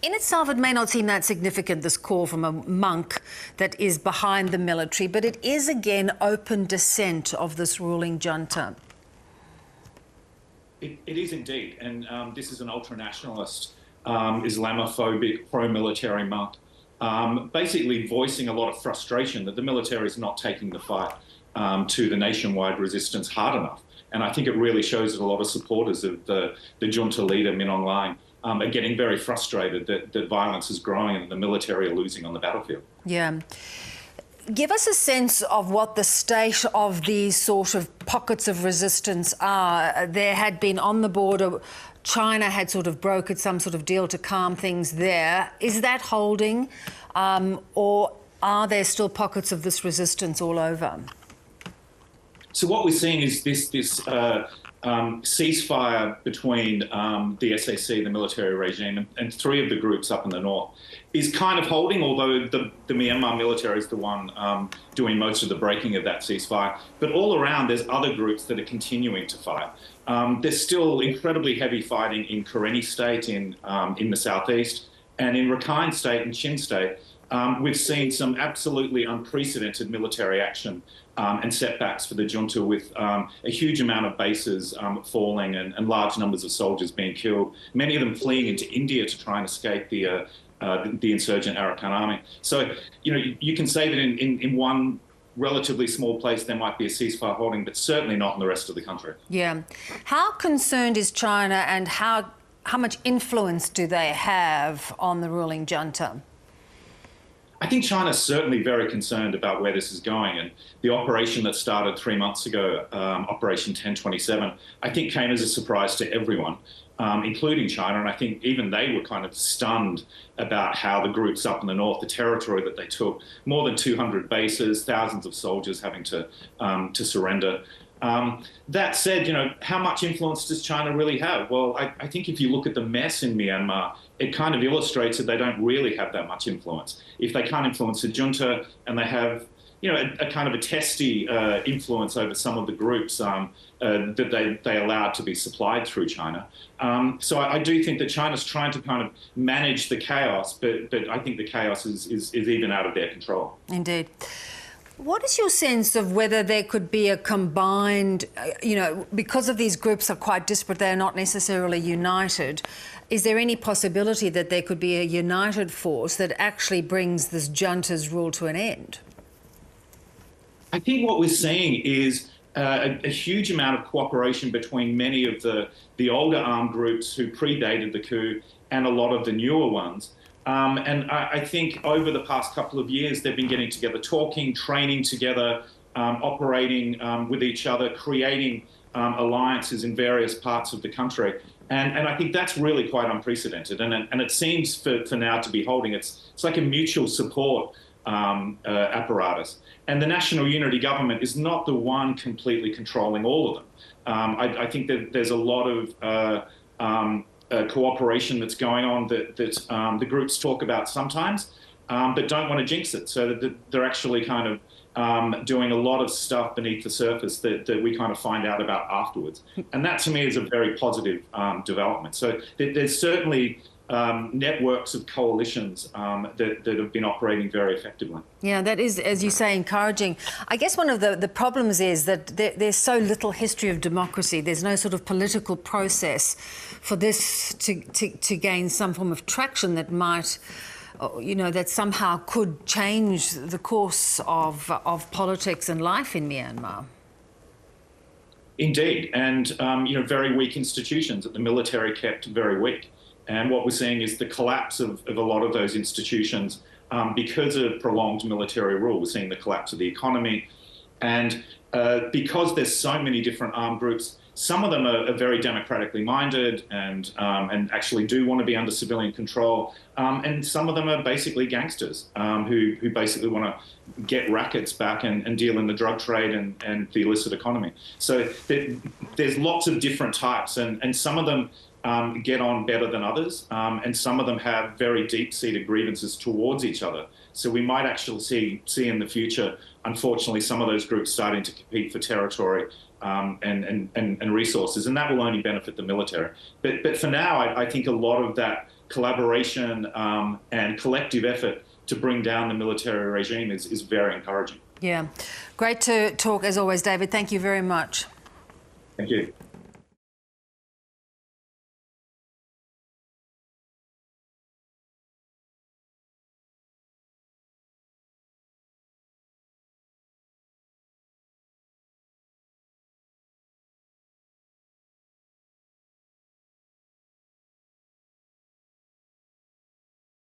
In itself, it may not seem that significant, this call from a monk that is behind the military, but it is again open dissent of this ruling junta. It is indeed, and this is an ultra-nationalist, Islamophobic, pro-military monk, basically voicing a lot of frustration that the military is not taking the fight to the nationwide resistance hard enough. And I think it really shows that a lot of supporters of the junta leader, Min Aung Hlaing, are getting very frustrated that violence is growing and the military are losing on the battlefield. Yeah. Give us a sense of what the state of these sort of pockets of resistance are. There had been on the border, China had sort of brokered some sort of deal to calm things there. Is that holding, or are there still pockets of this resistance all over? So what we're seeing is this ceasefire between the SAC, the military regime, and three of the groups up in the north is kind of holding, although the Myanmar military is the one doing most of the breaking of that ceasefire. But all around, there's other groups that are continuing to fight. There's still incredibly heavy fighting in Karenni State in the southeast, and in Rakhine State and Chin State. We've seen some absolutely unprecedented military action and setbacks for the junta, with a huge amount of bases falling and large numbers of soldiers being killed, many of them fleeing into India to try and escape the insurgent Arakan army. So, you can say that in one relatively small place there might be a ceasefire holding, but certainly not in the rest of the country. Yeah. How concerned is China, and how much influence do they have on the ruling junta? I think China's certainly very concerned about where this is going, and the operation that started 3 months ago, Operation 1027, I think came as a surprise to everyone, including China, and I think even they were kind of stunned about how the groups up in the north, the territory that they took, more than 200 bases, thousands of soldiers having to surrender. That said, how much influence does China really have? Well, I think if you look at the mess in Myanmar, it kind of illustrates that they don't really have that much influence. If they can't influence the junta, and they have, a kind of a testy influence over some of the groups that they allowed to be supplied through China. So I do think that China's trying to kind of manage the chaos, but I think the chaos is even out of their control. Indeed. What is your sense of whether there could be a combined, because of these groups are quite disparate, they're not necessarily united, is there any possibility that there could be a united force that actually brings this junta's rule to an end? I think what we're seeing is a huge amount of cooperation between many of the older armed groups who predated the coup and a lot of the newer ones. And I think over the past couple of years, they've been getting together, talking, training together, operating with each other, creating alliances in various parts of the country. And I think that's really quite unprecedented. And it seems for now to be holding. It's like a mutual support apparatus. And the National Unity Government is not the one completely controlling all of them. I think that there's a lot of cooperation that's going on that the groups talk about sometimes, but don't want to jinx it. So that they're actually kind of doing a lot of stuff beneath the surface that we kind of find out about afterwards. And that to me is a very positive development. So there's certainly networks of coalitions that have been operating very effectively. Yeah, that is, as you say, encouraging. I guess one of the problems is that there's so little history of democracy. There's no sort of political process for this to gain some form of traction that might, that somehow could change the course of politics and life in Myanmar. Indeed, and very weak institutions that the military kept very weak. And what we're seeing is the collapse of a lot of those institutions because of prolonged military rule. We're seeing the collapse of the economy. And because there's so many different armed groups, some of them are very democratically minded and actually do want to be under civilian control. And some of them are basically gangsters who basically want to get rackets back and deal in the drug trade and the illicit economy. So there's lots of different types, and some of them get on better than others, and some of them have very deep-seated grievances towards each other. So we might actually see in the future, unfortunately, some of those groups starting to compete for territory and resources, and that will only benefit the military. But for now, I think a lot of that collaboration and collective effort to bring down the military regime is very encouraging. Yeah. Great to talk as always, David. Thank you very much. Thank you.